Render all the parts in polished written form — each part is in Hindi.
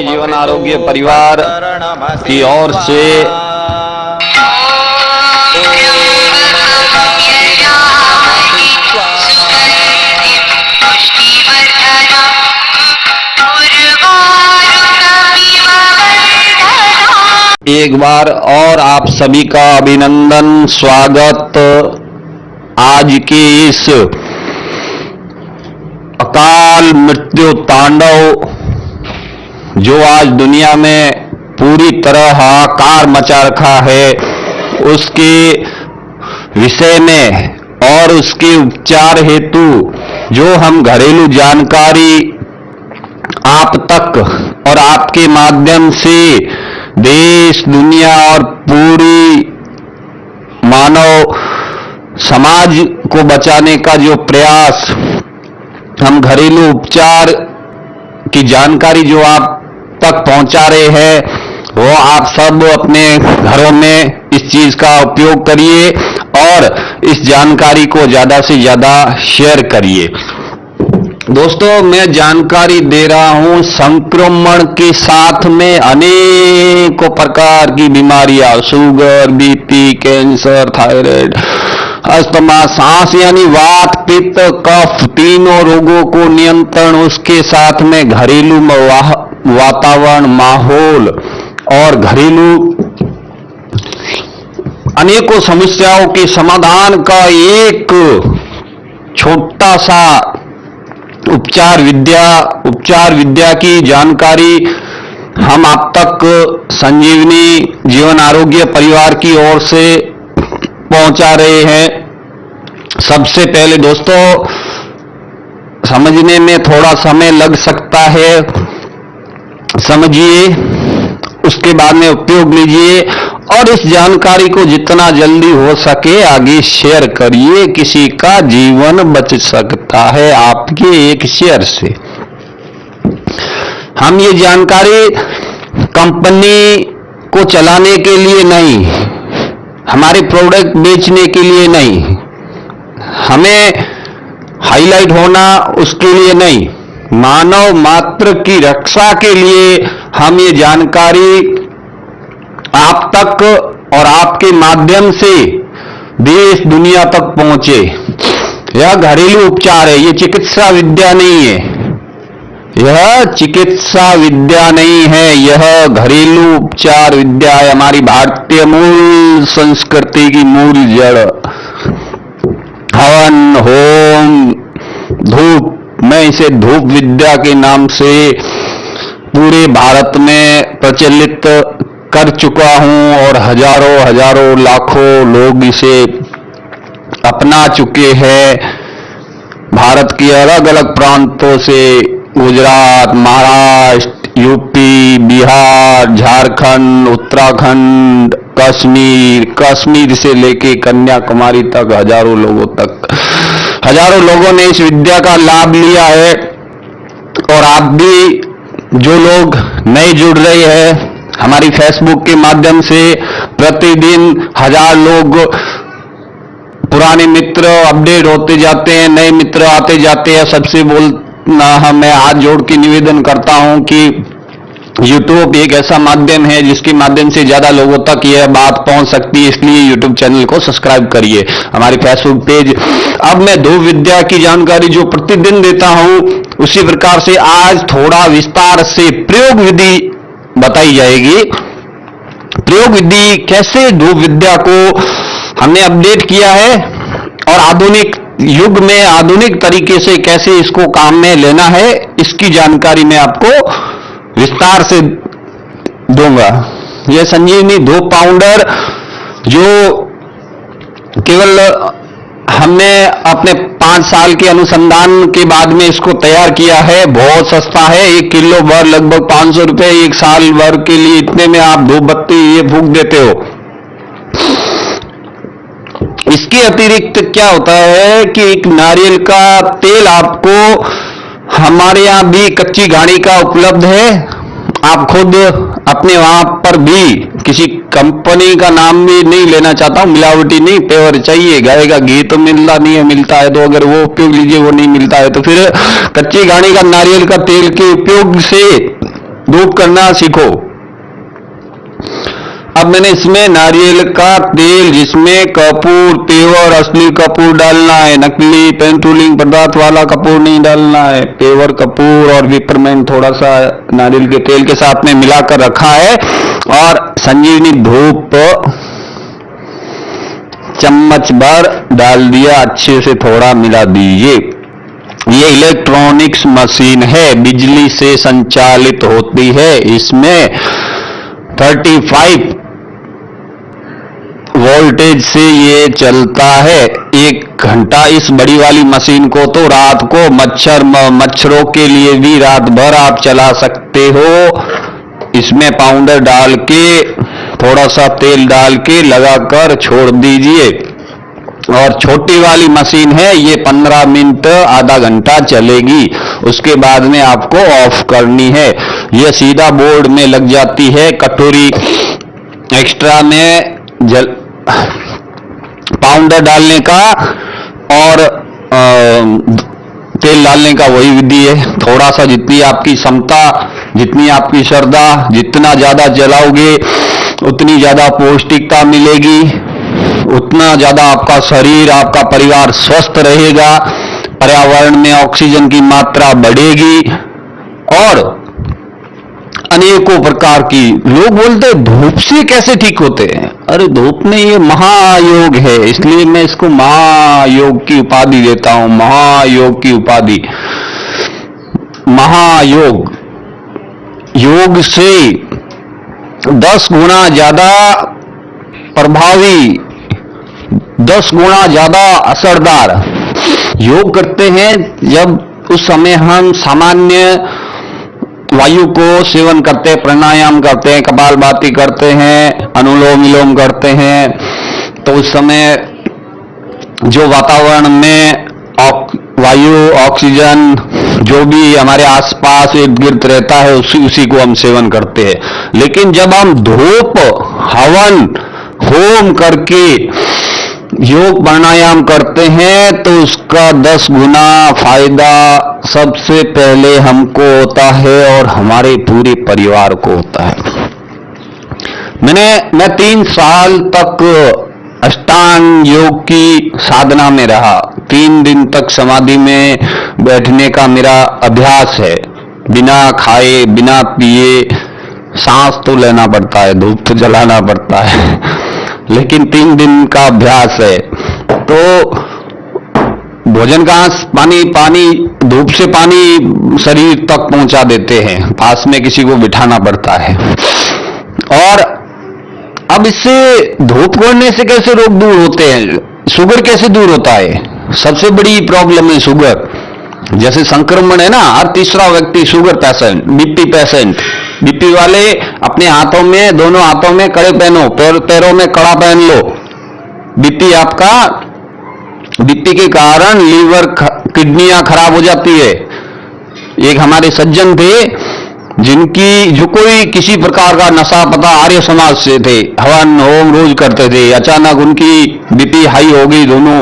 संजीवनी जीवन आरोग्य परिवार की ओर से एक बार और आप सभी का अभिनंदन, स्वागत। आज के इस अकाल मृत्यु तांडव जो आज दुनिया में पूरी तरह हाहाकार मचा रखा है, उसके विषय में और उसके उपचार हेतु जो हम घरेलू जानकारी आप तक और आपके माध्यम से देश, दुनिया और पूरी मानव समाज को बचाने का जो प्रयास, हम घरेलू उपचार की जानकारी जो आप तक पहुंचा रहे हैं, वो आप सब अपने घरों में इस चीज का उपयोग करिए और इस जानकारी को ज्यादा से ज्यादा शेयर करिए। दोस्तों, मैं जानकारी दे रहा हूं संक्रमण के साथ में अनेकों प्रकार की बीमारियां, sugar, BP, cancer, thyroid, asthma, सांस यानी वात, पित्त, कफ, तीनों रोगों को नियंत्रण, उसके साथ में घरेलू वातावरण, माहौल और घरेलू अनेकों समस्याओं के समाधान का एक छोटा सा उपचार विद्या की जानकारी हम आप तक संजीवनी जीवन आरोग्य परिवार की ओर से पहुंचा रहे हैं। सबसे पहले दोस्तों, समझने में थोड़ा समय लग सकता है, समझिए, उसके बाद में उपयोग लीजिए और इस जानकारी को जितना जल्दी हो सके आगे शेयर करिए। किसी का जीवन बच सकता है आपके एक शेयर से। हम ये जानकारी कंपनी को चलाने के लिए नहीं, हमारे प्रोडक्ट बेचने के लिए नहीं, हमें हाईलाइट होना उसके लिए नहीं, मानव मात्र की रक्षा के लिए हम ये जानकारी आप तक और आपके माध्यम से देश दुनिया तक पहुंचे। यह घरेलू उपचार है, ये चिकित्सा विद्या नहीं है, यह चिकित्सा विद्या नहीं है, यह घरेलू उपचार विद्या है। हमारी भारतीय मूल संस्कृति की मूल जड़, हवन, होम, धूप, मैं इसे धूप विद्या के नाम से पूरे भारत में प्रचलित कर चुका हूं और हजारों लाखों लोग इसे अपना चुके हैं। भारत के अलग अलग प्रांतों से, गुजरात, महाराष्ट्र, यूपी, बिहार, झारखंड, उत्तराखंड, कश्मीर से लेके कन्याकुमारी तक हजारों लोगों ने इस विद्या का लाभ लिया है। और आप भी जो लोग नए जुड़ रहे हैं हमारी फेसबुक के माध्यम से, प्रतिदिन 1000 लोग, पुराने मित्र अपडेट होते जाते हैं, नए मित्र आते जाते हैं। सबसे बोलना मैं हाथ जोड़ के निवेदन करता हूं कि YouTube एक ऐसा माध्यम है जिसके माध्यम से ज्यादा लोगों तक यह बात पहुंच सकती है, इसलिए YouTube चैनल को सब्सक्राइब करिए, हमारी फेसबुक पेज। अब मैं धूप विद्या की जानकारी जो प्रतिदिन देता हूं, उसी प्रकार से आज थोड़ा विस्तार से प्रयोग विधि बताई जाएगी। प्रयोग विधि कैसे धूप विद्या को हमने अपडेट किया है और आधुनिक युग में आधुनिक तरीके से कैसे इसको काम में लेना है, इसकी जानकारी मैं आपको विस्तार से दूंगा। यह संजीवनी धूप पाउडर जो केवल हमने अपने 5 साल के अनुसंधान के बाद में इसको तैयार किया है, बहुत सस्ता है, 1 किलो भर लगभग 500 रुपए, 1 साल भर के लिए इतने में आप धूप बत्ती ये फूंक देते हो। इसके अतिरिक्त क्या होता है कि एक नारियल का तेल आपको हमारे यहाँ भी कच्ची घानी का उपलब्ध है। आप खुद अपने वहां पर भी, किसी कंपनी का नाम भी नहीं लेना चाहता हूं, मिलावटी नहीं, प्योर चाहिए। गाय का घी तो मिलता नहीं है, मिलता है तो अगर वो उपयोग लीजिए, वो नहीं मिलता है तो फिर कच्ची घानी का नारियल का तेल के उपयोग से धूप करना सीखो। अब मैंने इसमें नारियल का तेल, जिसमें कपूर, पेवर असली कपूर डालना है, नकली पेट्रोलिंग पदार्थ वाला कपूर नहीं डालना है। पेवर कपूर और पिपरमेंट थोड़ा सा नारियल के तेल के साथ में मिलाकर रखा है, और संजीवनी धूप चम्मच भर डाल दिया, अच्छे से थोड़ा मिला दीजिए। ये इलेक्ट्रॉनिक्स मशीन है, बिजली से संचालित होती है। इसमें 35 वोल्टेज से ये चलता है। 1 घंटा इस बड़ी वाली मशीन को तो रात को मच्छरों के लिए भी रात भर आप चला सकते हो। इसमें पाउडर डाल के, थोड़ा सा तेल डाल के लगाकर छोड़ दीजिए। और छोटी वाली मशीन है, ये 15 मिनट आधा घंटा चलेगी, उसके बाद में आपको ऑफ करनी है। ये सीधा बोर्ड में लग जाती है। कटोरी एक्स्ट्रा में पाउडर डालने का और तेल डालने का वही विधि है। थोड़ा सा, जितनी आपकी क्षमता, जितनी आपकी श्रद्धा, जितना ज्यादा जलाओगे उतनी ज्यादा पौष्टिकता मिलेगी, उतना ज्यादा आपका शरीर, आपका परिवार स्वस्थ रहेगा, पर्यावरण में ऑक्सीजन की मात्रा बढ़ेगी। और अनेकों प्रकार की, लोग बोलते हैं धूप से कैसे ठीक होते हैं। अरे धूप में ये महायोग है, इसलिए मैं इसको महायोग की उपाधि देता हूं। महायोग की उपाधि, महायोग, योग से 10 गुना ज्यादा प्रभावी, 10 गुना ज्यादा असरदार योग करते हैं जब उस समय हम सामान्य वायु को सेवन करते हैं, प्राणायाम करते हैं, कपालभाति करते हैं, अनुलोम विलोम करते हैं। तो उस समय जो वातावरण में वायु, ऑक्सीजन, जो भी हमारे आसपास इर्द गिर्द रहता है, उसी को हम सेवन करते हैं। लेकिन जब हम धूप, हवन, होम करके योग प्राणायाम करते हैं तो उसका 10 गुना फायदा सबसे पहले हमको होता है और हमारे पूरे परिवार को होता है। मैं 3 साल तक अष्टांग योग की साधना में रहा। 3 दिन तक समाधि में बैठने का मेरा अभ्यास है। बिना खाए, बिना पिए, सांस तो लेना पड़ता है, धूप तो जलाना पड़ता है, लेकिन 3 दिन का अभ्यास है। तो भोजन का पानी, धूप से पानी शरीर तक पहुंचा देते हैं, पास में किसी को बिठाना पड़ता है। और अब इससे धूप करने से कैसे रोग दूर होते हैं, शुगर कैसे दूर होता है। सबसे बड़ी प्रॉब्लम है शुगर। जैसे संक्रमण है ना, हर तीसरा व्यक्ति sugar patient, BP patient. BP वाले अपने हाथों में, दोनों हाथों में कड़े पहनो, पैरों में कड़ा पहन लो। बीपी आपका, बीपी के कारण लीवर, किडनियां खराब हो जाती है। एक हमारे सज्जन थे जो कोई किसी प्रकार का नशा पता आर्य समाज से थे, हवन होम रोज करते थे। अचानक उनकी बीपी हाई हो गई, दोनों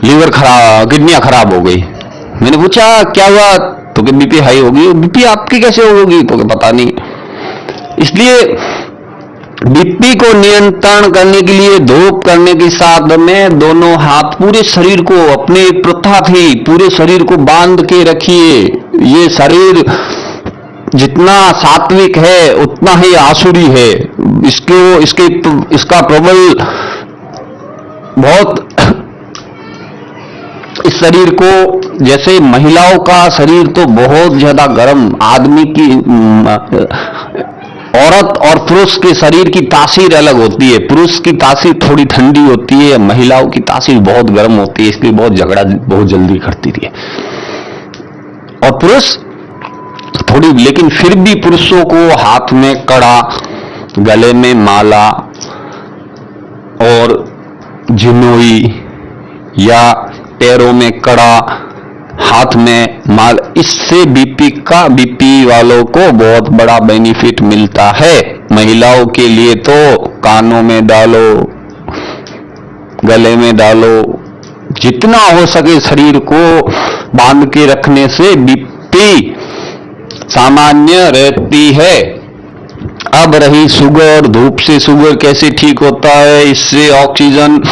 लीवर खराब, किडनियां खराब हो गई। मैंने पूछा क्या हुआ, तो कि बीपी हाई होगी। बीपी आपकी कैसे होगी, तो पता नहीं। इसलिए बीपी को नियंत्रण करने के लिए धूप करने के साथ में दोनों हाथ पूरे शरीर को, अपने प्रथा थी, पूरे शरीर को बांध के रखिए। ये शरीर जितना सात्विक है उतना ही आसुरी है। इसका प्रबल बहुत, इस शरीर को, जैसे महिलाओं का शरीर तो बहुत ज्यादा गर्म, आदमी की, औरत और पुरुष के शरीर की तासीर अलग होती है। पुरुष की तासीर थोड़ी ठंडी होती है, महिलाओं की तासीर बहुत गर्म होती है, इसलिए बहुत झगड़ा बहुत जल्दी करती है। और पुरुष थोड़ी, लेकिन फिर भी पुरुषों को हाथ में कड़ा, गले में माला और झिनोई या पैरों में कड़ा, हाथ में माल, इससे बीपी वालों को बहुत बड़ा बेनिफिट मिलता है। महिलाओं के लिए तो कानों में डालो, गले में डालो, जितना हो सके शरीर को बांध के रखने से बीपी सामान्य रहती है। अब रही शुगर, धूप से शुगर कैसे ठीक होता है? इससे ऑक्सीजन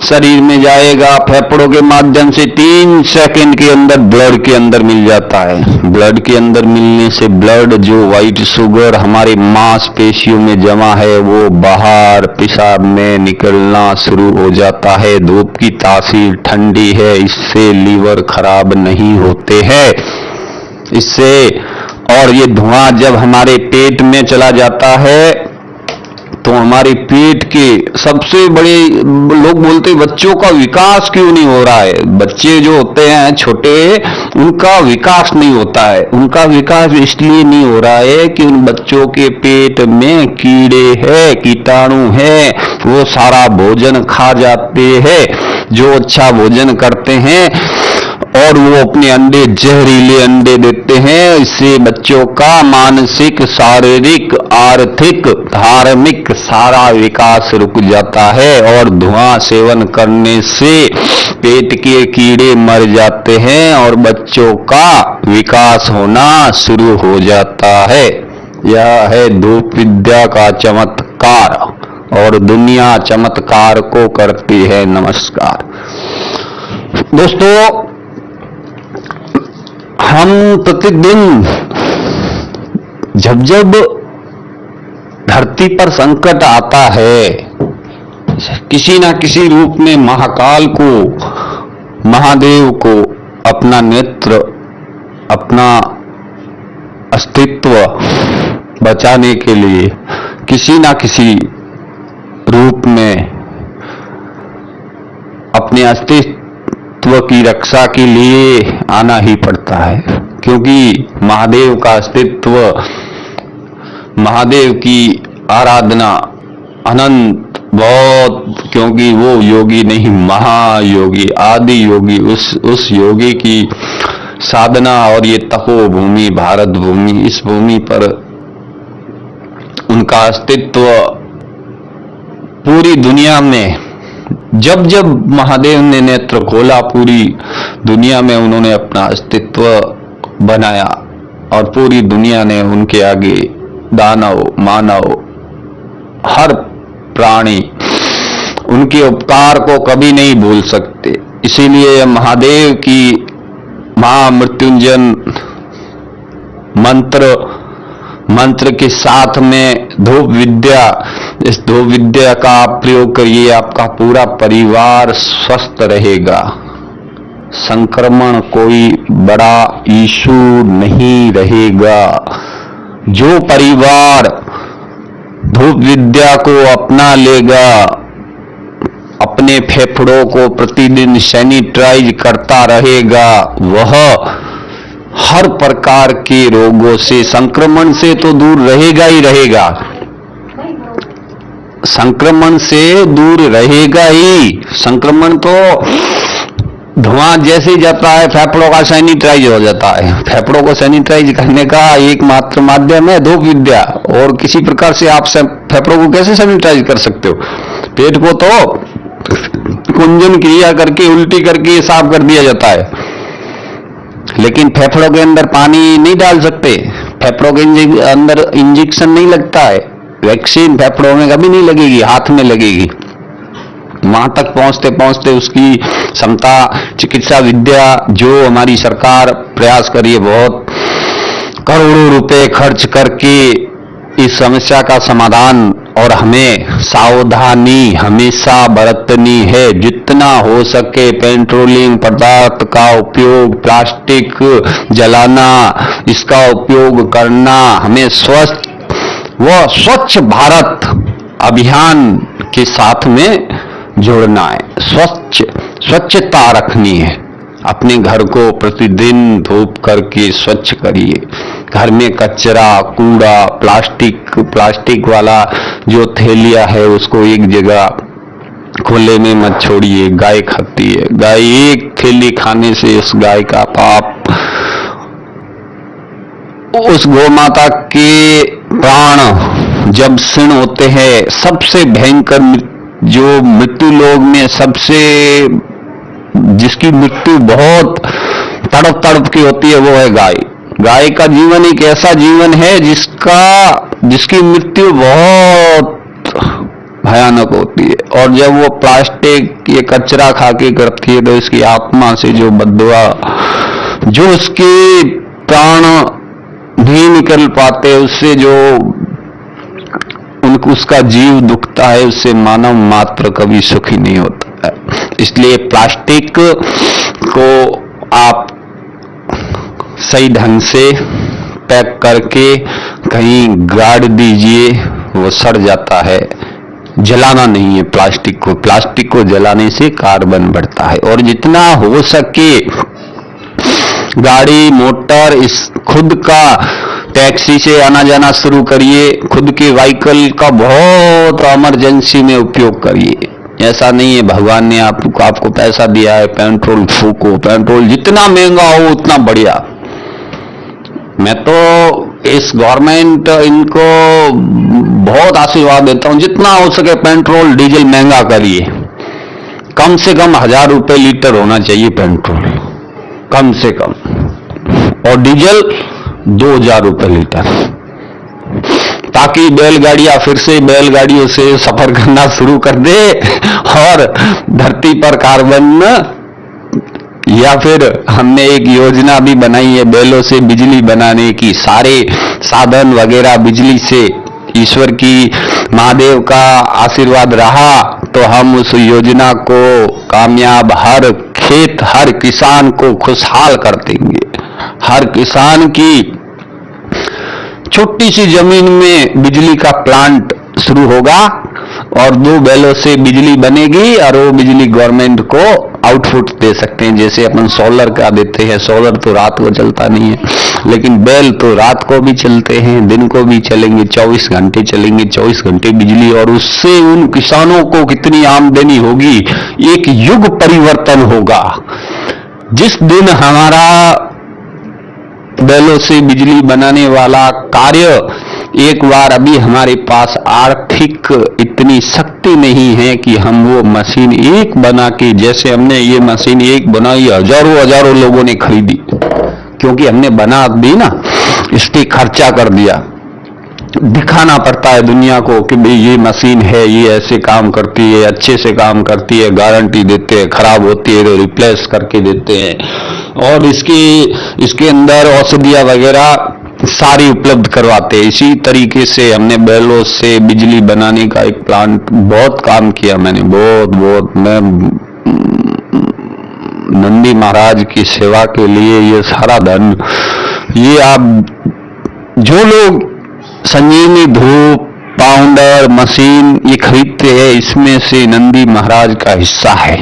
शरीर में जाएगा, फेफड़ों के माध्यम से 3 सेकंड के अंदर ब्लड के अंदर मिल जाता है। ब्लड के अंदर मिलने से ब्लड जो व्हाइट शुगर हमारे मांसपेशियों में जमा है वो बाहर पेशाब में निकलना शुरू हो जाता है। धूप की तासीर ठंडी है, इससे लीवर खराब नहीं होते हैं। इससे और ये धुआं जब हमारे पेट में चला जाता है तो हमारे पेट के सबसे बड़े, लोग बोलते बच्चों का विकास क्यों नहीं हो रहा है? बच्चे जो होते हैं छोटे, उनका विकास नहीं होता है। उनका विकास इसलिए नहीं हो रहा है कि उन बच्चों के पेट में कीड़े हैं, कीटाणु हैं, वो सारा भोजन खा जाते हैं। जो अच्छा भोजन करते हैं और वो अपने अंडे, जहरीले अंडे देते हैं। इससे बच्चों का मानसिक, शारीरिक, आर्थिक, धार्मिक सारा विकास रुक जाता है। और धुआं सेवन करने से पेट के कीड़े मर जाते हैं और बच्चों का विकास होना शुरू हो जाता है। यह है धूप विद्या का चमत्कार और दुनिया चमत्कार को करती है। नमस्कार दोस्तों, हम प्रतिदिन जब जब धरती पर संकट आता है, किसी ना किसी रूप में महाकाल को, महादेव को अपना नेत्र, अपना अस्तित्व बचाने के लिए किसी ना किसी रूप में अपने अस्तित्व की रक्षा के लिए आना ही पड़ता है। क्योंकि महादेव का अस्तित्व, महादेव की आराधना अनंत बहुत, क्योंकि वो योगी नहीं, महायोगी, आदि योगी, उस योगी की साधना। और ये तपोभूमि, भारत भूमि, इस भूमि पर उनका अस्तित्व पूरी दुनिया में, जब जब महादेव ने नेत्र खोला, पूरी दुनिया में उन्होंने अपना अस्तित्व बनाया और पूरी दुनिया ने उनके आगे, दानव, मानव, हर प्राणी उनके उपकार को कभी नहीं भूल सकते। इसीलिए महादेव की महामृत्युंजय मंत्र के साथ में धूप विद्या, इस धूप विद्या का आप प्रयोग करिए, आपका पूरा परिवार स्वस्थ रहेगा। संक्रमण कोई बड़ा इशू नहीं रहेगा। जो परिवार धूप विद्या को अपना लेगा, अपने फेफड़ों को प्रतिदिन सैनिटाइज करता रहेगा, वह हर प्रकार के रोगों से, संक्रमण से तो दूर रहेगा ही रहेगा, संक्रमण से दूर रहेगा ही। संक्रमण तो धुआं जैसे ही जाता है फेफड़ों का सैनिटाइज हो जाता है। फेफड़ों को सैनिटाइज करने का एकमात्र माध्यम है धूप विद्या। और किसी प्रकार से आप फेफड़ों को कैसे सैनिटाइज कर सकते हो? पेट को तो कुंजन क्रिया करके, उल्टी करके साफ कर दिया जाता है, लेकिन फेफड़ों के अंदर पानी नहीं डाल सकते। फेफड़ों के अंदर इंजेक्शन नहीं लगता है, वैक्सीन फेफड़ों में कभी नहीं लगेगी, हाथ में लगेगी। वहां तक पहुंचते पहुंचते उसकी क्षमता, चिकित्सा विद्या जो हमारी सरकार प्रयास कर रही है, बहुत करोड़ों रुपए खर्च करके इस समस्या का समाधान, और हमें सावधानी हमेशा बरतनी है। जितना हो सके पेट्रोलियम पदार्थ का उपयोग, प्लास्टिक जलाना, इसका उपयोग करना, हमें स्वच्छ भारत अभियान के साथ में जोड़ना है। स्वच्छता रखनी है। अपने घर को प्रतिदिन धूप करके स्वच्छ करिए। घर में कचरा, कूड़ा, प्लास्टिक वाला जो थैलिया है उसको एक जगह खुले में मत छोड़िए। गाय खाती है, गाय एक थैली खाने से उस गाय का पाप, उस गौ माता के प्राण जब क्षीण होते हैं, सबसे भयंकर जो मृत्यु लोग में सबसे, जिसकी मृत्यु बहुत तड़प के होती है, वो है गाय। गाय का जीवन एक ऐसा जीवन है जिसकी मृत्यु बहुत भयानक होती है, और जब वो प्लास्टिक ये कचरा खा के करती है तो इसकी आत्मा से जो बददुआ, जो उसके प्राण नहीं निकल पाते, उससे जो उसका जीव दुखता है, उससे मानव मात्र कभी सुखी नहीं होता है। इसलिए प्लास्टिक को आप सही ढंग से पैक करके कहीं गाड़ दीजिए, वो सड़ जाता है। जलाना नहीं है प्लास्टिक को, प्लास्टिक को जलाने से कार्बन बढ़ता है। और जितना हो सके गाड़ी मोटर इस खुद का टैक्सी से आना जाना शुरू करिए, खुद के व्हीकल का बहुत इमरजेंसी में उपयोग करिए। ऐसा नहीं है भगवान ने आपको पैसा दिया है पेट्रोल फूको, पेट्रोल जितना महंगा हो उतना बढ़िया। मैं तो इस गवर्नमेंट इनको बहुत आशीर्वाद देता हूं, जितना हो सके पेट्रोल डीजल महंगा करिए। कम से कम 1000 रुपए लीटर होना चाहिए पेट्रोल, कम से कम, और डीजल 2000 रुपए लीटर, ताकि बैलगाड़ियां फिर से बैलगाड़ियों से सफर करना शुरू कर दे और धरती पर कार्बन, या फिर हमने एक योजना भी बनाई है बैलों से बिजली बनाने की, सारे साधन वगैरह बिजली से। ईश्वर की महादेव का आशीर्वाद रहा तो हम उस योजना को कामयाब, हर खेत हर किसान को खुशहाल कर देंगे। हर किसान की छोटी सी जमीन में बिजली का प्लांट शुरू होगा और 2 बैलों से बिजली बनेगी और वो बिजली गवर्नमेंट को आउटपुट दे सकते हैं। जैसे अपन सोलर का देते हैं, सोलर तो रात को चलता नहीं है, लेकिन बैल तो रात को भी चलते हैं, दिन को भी चलेंगे, 24 घंटे चलेंगे, 24 घंटे बिजली। और उससे उन किसानों को कितनी आमदनी होगी, एक युग परिवर्तन होगा। जिस दिन हमारा बैलों से बिजली बनाने वाला कार्य एक बार, अभी हमारे पास आर्थिक इतनी शक्ति नहीं है कि हम वो मशीन एक बना के, जैसे हमने ये मशीन एक बनाई, हजारों लोगों ने खरीदी, क्योंकि हमने बना दी ना, इस पे खर्चा कर दिया। दिखाना पड़ता है दुनिया को कि भाई ये मशीन है, ये ऐसे काम करती है, अच्छे से काम करती है, गारंटी देते हैं, खराब होती है तो रिप्लेस करके देते हैं, और इसके अंदर औषधियां वगैरह सारी उपलब्ध करवाते हैं। इसी तरीके से हमने बैलों से बिजली बनाने का एक प्लांट, बहुत काम किया मैंने, बहुत मैं नंदी महाराज की सेवा के लिए ये सारा धन, ये आप जो लोग संजीवनी धूप पाउडर मशीन ये खरीदते हैं, इसमें से नंदी महाराज का हिस्सा है।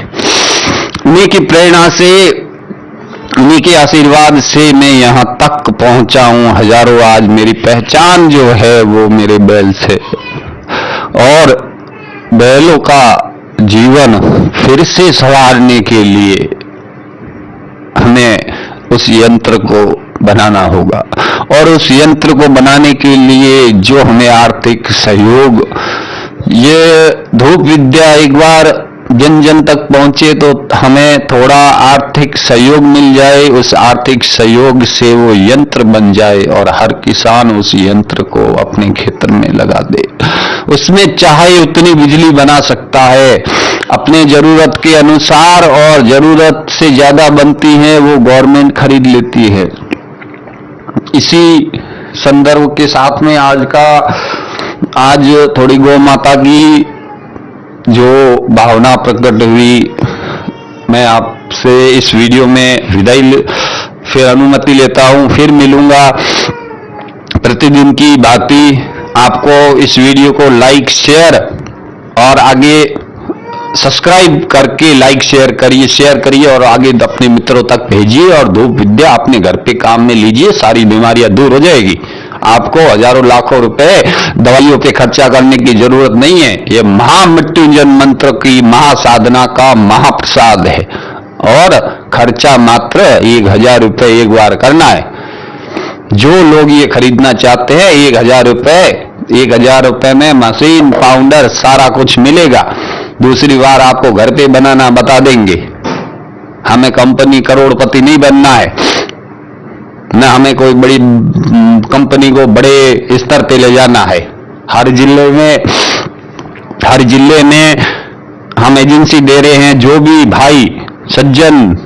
उन्हीं की प्रेरणा से, उन्हीं के आशीर्वाद से मैं यहाँ तक पहुंचा हूं। हजारों, आज मेरी पहचान जो है वो मेरे बैल से, और बैलों का जीवन फिर से संवारने के लिए हमें उस यंत्र को बनाना होगा, और उस यंत्र को बनाने के लिए जो हमें आर्थिक सहयोग, ये धूप विद्या एक बार जन जन तक पहुंचे तो हमें थोड़ा आर्थिक सहयोग मिल जाए, उस आर्थिक सहयोग से वो यंत्र बन जाए और हर किसान उस यंत्र को अपने क्षेत्र में लगा दे। उसमें चाहे उतनी बिजली बना सकता है अपने जरूरत के अनुसार, और जरूरत से ज्यादा बनती है वो गवर्नमेंट खरीद लेती है। इसी संदर्भ के साथ में आज थोड़ी गौ माता की जो भावना प्रकट हुई, मैं आपसे इस वीडियो में विदाई फिर अनुमति लेता हूं, फिर मिलूंगा प्रतिदिन की भांति। आपको इस वीडियो को लाइक शेयर और आगे सब्सक्राइब करके लाइक शेयर करिए और आगे अपने मित्रों तक भेजिए, और धूप विद्या अपने घर पे काम में लीजिए, सारी बीमारियां दूर हो जाएगी। आपको हजारों लाखों रुपए दवाइयों पे खर्चा करने की जरूरत नहीं है। ये महामृत्युंजय मंत्र की महासाधना का महाप्रसाद है, और खर्चा मात्र 1000 रुपए एक बार करना है। जो लोग ये खरीदना चाहते हैं 1000 रुपए में मशीन पाउडर सारा कुछ मिलेगा। दूसरी बार आपको घर पे बनाना बता देंगे, हमें कंपनी करोड़पति नहीं बनना है। न हमें कोई बड़ी कंपनी को बड़े स्तर पे ले जाना है। हर जिले में हम एजेंसी दे रहे हैं। जो भी भाई सज्जन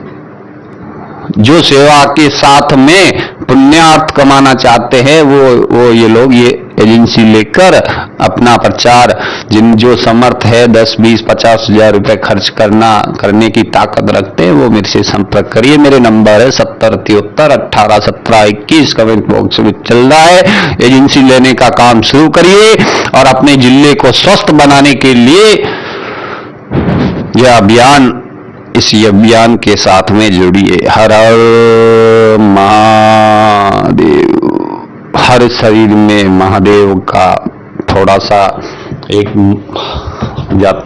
जो सेवा के साथ में पुण्यार्थ कमाना चाहते हैं वो ये लोग ये एजेंसी लेकर अपना प्रचार, जो समर्थ है 10, 20, 50 हजार रुपए खर्च करने की ताकत रखते हैं वो मेरे से संपर्क करिए। मेरे नंबर है 7073 18 17 21, कमेंट बॉक्स में चल रहा है। एजेंसी लेने का काम शुरू करिए और अपने जिले को स्वस्थ बनाने के लिए इस अभियान के साथ में जुड़िए। हर हर महादेव। हर शरीर में महादेव का थोड़ा सा एक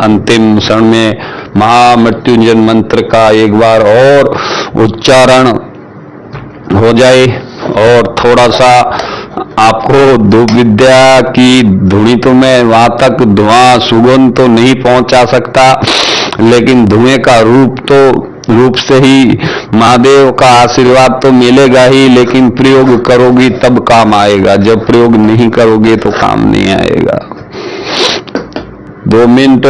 अंतिम क्षण में महामृत्युंजय मंत्र का एक बार और उच्चारण हो जाए और थोड़ा सा आपको धूप विद्या की धुनी तो मैं वहां तक धुआं सुगंध तो नहीं पहुंचा सकता, लेकिन धुएं का रूप से ही महादेव का आशीर्वाद तो मिलेगा ही, लेकिन प्रयोग करोगी तब काम आएगा। जब प्रयोग नहीं करोगे तो काम नहीं आएगा। 2 मिनट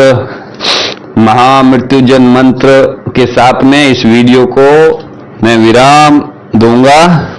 महामृत्युंजय मंत्र के साथ में इस वीडियो को मैं विराम दूंगा।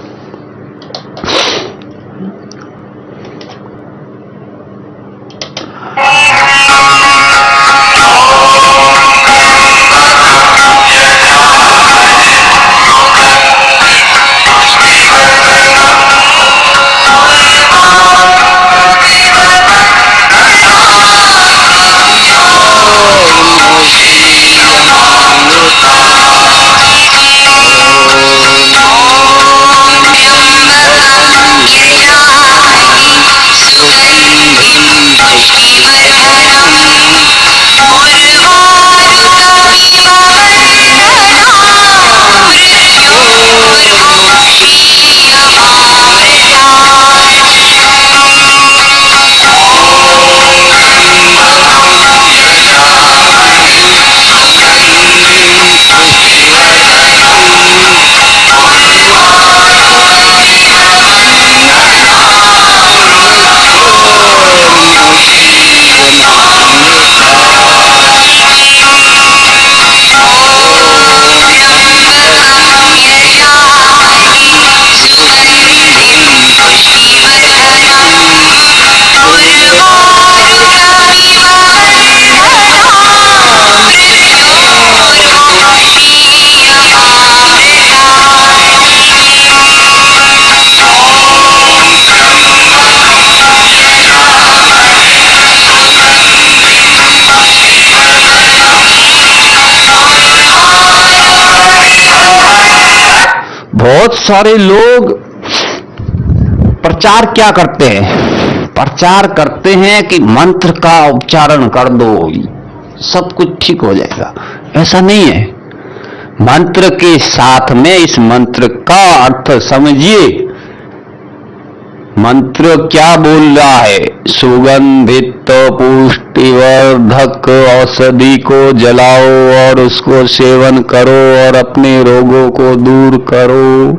बहुत सारे लोग प्रचार क्या करते हैं? प्रचार करते हैं कि मंत्र का उच्चारण कर दो सब कुछ ठीक हो जाएगा। ऐसा नहीं है। मंत्र के साथ में इस मंत्र का अर्थ समझिए। मंत्र क्या बोल रहा है? सुगंधित पुष्टिवर्धक औषधि को जलाओ और उसको सेवन करो और अपने रोगों को दूर करो।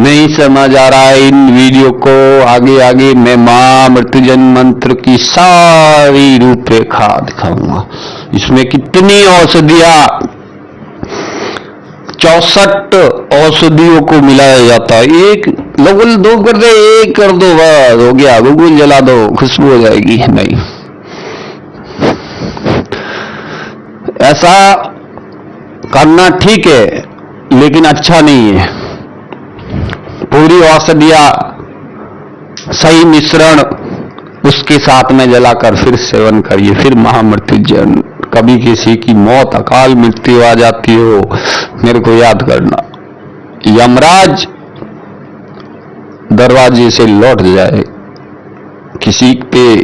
नहीं समझ आ रहा है इन वीडियो को? आगे मैं महामृत्युंजय मंत्र की सारी रूपरेखा दिखाऊंगा। इसमें कितनी औषधियां, 64 औषधियों को मिलाया जाता है। एक लोगल 2 कर दे, 1 कर दो, बस हो गया। गूगल जला दो, खुशबू हो जाएगी। नहीं, ऐसा करना ठीक है लेकिन अच्छा नहीं है। पूरी औषधियां सही मिश्रण उसके साथ में जलाकर फिर सेवन करिए, फिर महामृत्युंजय। कभी किसी की मौत, अकाल मृत्यु आ जाती हो, मेरे को याद करना, यमराज दरवाजे से लौट जाए, किसी पे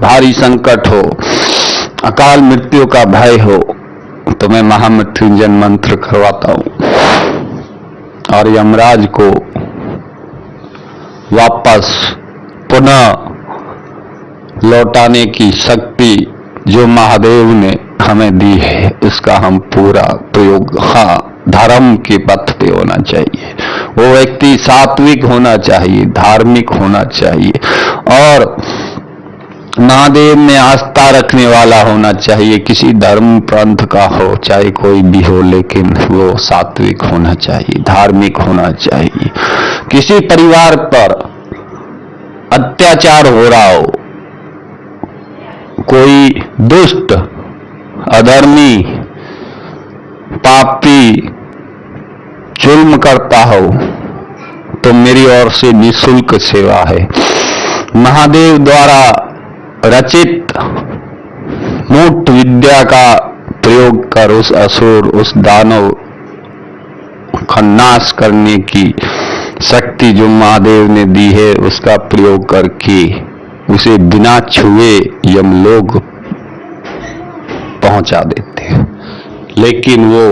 भारी संकट हो, अकाल मृत्यु का भय हो, तो मैं महामृत्युंजय मंत्र करवाता हूं और यमराज को वापस पुनः लौटाने की शक्ति जो महादेव ने हमें दी है उसका हम पूरा प्रयोग, हाँ, धर्म के पथ पे होना चाहिए। वो व्यक्ति सात्विक होना चाहिए, धार्मिक होना चाहिए और महादेव में आस्था रखने वाला होना चाहिए। किसी धर्म पंथ का हो, चाहे कोई भी हो, लेकिन वो सात्विक होना चाहिए, धार्मिक होना चाहिए। किसी परिवार पर अत्याचार हो रहा हो, कोई दुष्ट, अधर्मी, पापी जुल्म करता हो, तो मेरी ओर से निःशुल्क सेवा है। महादेव द्वारा रचित मूट विद्या का प्रयोग कर उस असुर, उस दानव का नाश करने की शक्ति जो महादेव ने दी है, उसका प्रयोग करके उसे बिना छुए यमलोक पहुंचा देते हैं। लेकिन वो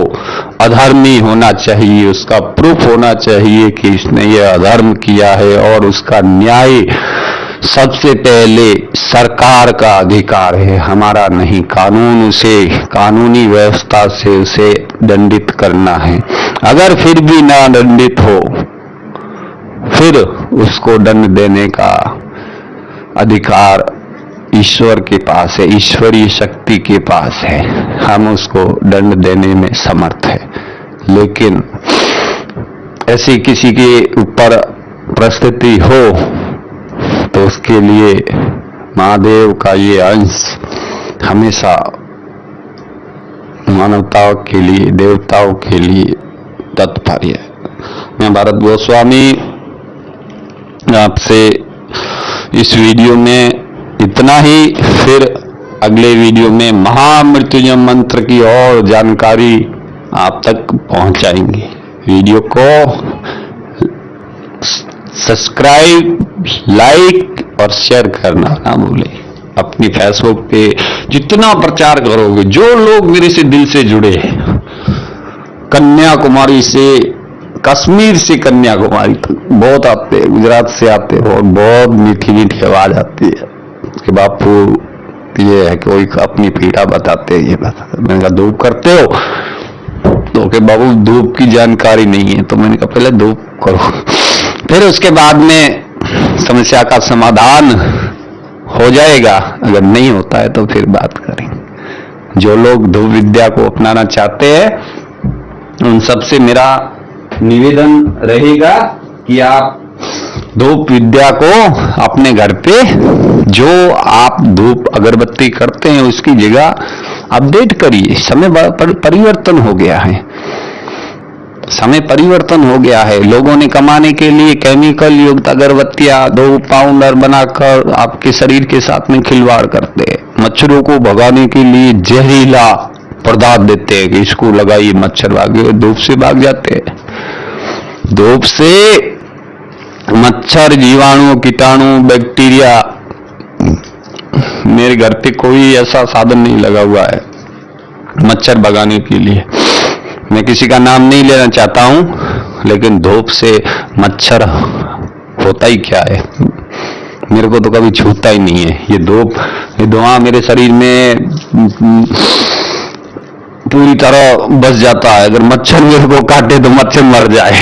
अधर्मी होना चाहिए, उसका प्रूफ होना चाहिए कि इसने ये अधर्म किया है और उसका न्याय सबसे पहले सरकार का अधिकार है, हमारा नहीं। कानून उसे, कानूनी व्यवस्था से उसे दंडित करना है। अगर फिर भी ना दंडित हो, फिर उसको दंड देने का अधिकार ईश्वर के पास है, ईश्वरीय शक्ति के पास है। हम उसको दंड देने में समर्थ है। लेकिन ऐसी किसी के ऊपर परिस्थिति हो तो उसके लिए महादेव का ये अंश हमेशा मानवताओं के लिए, देवताओं के लिए तत्पर है। मैं भारत गोस्वामी आपसे इस वीडियो में इतना ही। फिर अगले वीडियो में महामृत्युंजय मंत्र की और जानकारी आप तक पहुंचाएंगे। वीडियो को सब्सक्राइब, लाइक और शेयर करना ना भूलें। अपनी फेसबुक पे जितना प्रचार करोगे, जो लोग मेरे से दिल से जुड़े हैं, कन्याकुमारी से, कश्मीर से कन्याकुमारी तक बहुत आते हैं, गुजरात से आते हैं और बहुत मीठी मीठी आवाज आती है कि बापू ये है, कोई अपनी पीड़ा बताते हैं, ये बताते। मैंने कहा धूप करते हो? तो कि बाबू धूप की जानकारी नहीं है। तो मैंने कहा पहले धूप करो, फिर उसके बाद में समस्या का समाधान हो जाएगा। अगर नहीं होता है तो फिर बात करेंगे। जो लोग धूप विद्या को अपनाना चाहते हैं उन सबसे मेरा निवेदन रहेगा कि आप धूप विद्या को अपने घर पे, जो आप धूप अगरबत्ती करते हैं उसकी जगह अपडेट करिए। समय परिवर्तन हो गया है, समय परिवर्तन हो गया है। लोगों ने कमाने के लिए केमिकल युक्त अगरबत्तियां 2 पाउंडर बनाकर आपके शरीर के साथ में खिलवाड़ करते हैं। मच्छरों को भगाने के लिए जहरीला पदार्थ देते हैं कि इसको लगाइए, मच्छर भागे। धूप से भाग जाते हैं। धूप से मच्छर, जीवाणु, कीटाणु, बैक्टीरिया, मेरे घर पे कोई ऐसा साधन नहीं लगा हुआ है मच्छर भगाने के लिए। मैं किसी का नाम नहीं लेना चाहता हूं, लेकिन धूप से मच्छर होता ही क्या है, मेरे को तो कभी छूता ही नहीं है। ये धूप, ये धुआं मेरे शरीर में पूरी तरह बस जाता है। अगर मच्छर मेरे को काटे तो मच्छर मर जाए।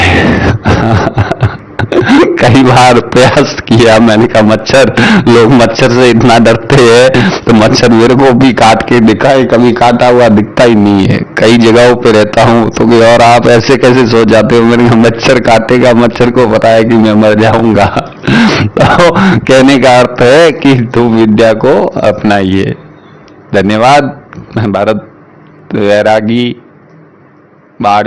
कई बार प्रयास किया, मैंने कहा मच्छर, लोग मच्छर से इतना डरते हैं तो मच्छर मेरे को भी काट के दिखाए। कभी काटा हुआ दिखता ही नहीं है। कई जगहों पे रहता हूँ तो कि और आप ऐसे कैसे सो जाते हो? मैंने कहा मच्छर काटेगा, मच्छर को पता है कि मैं मर जाऊंगा। तो कहने का अर्थ है कि धूप विद्या को अपनाइए। धन्यवाद। मैं भारत वैरागी बाढ़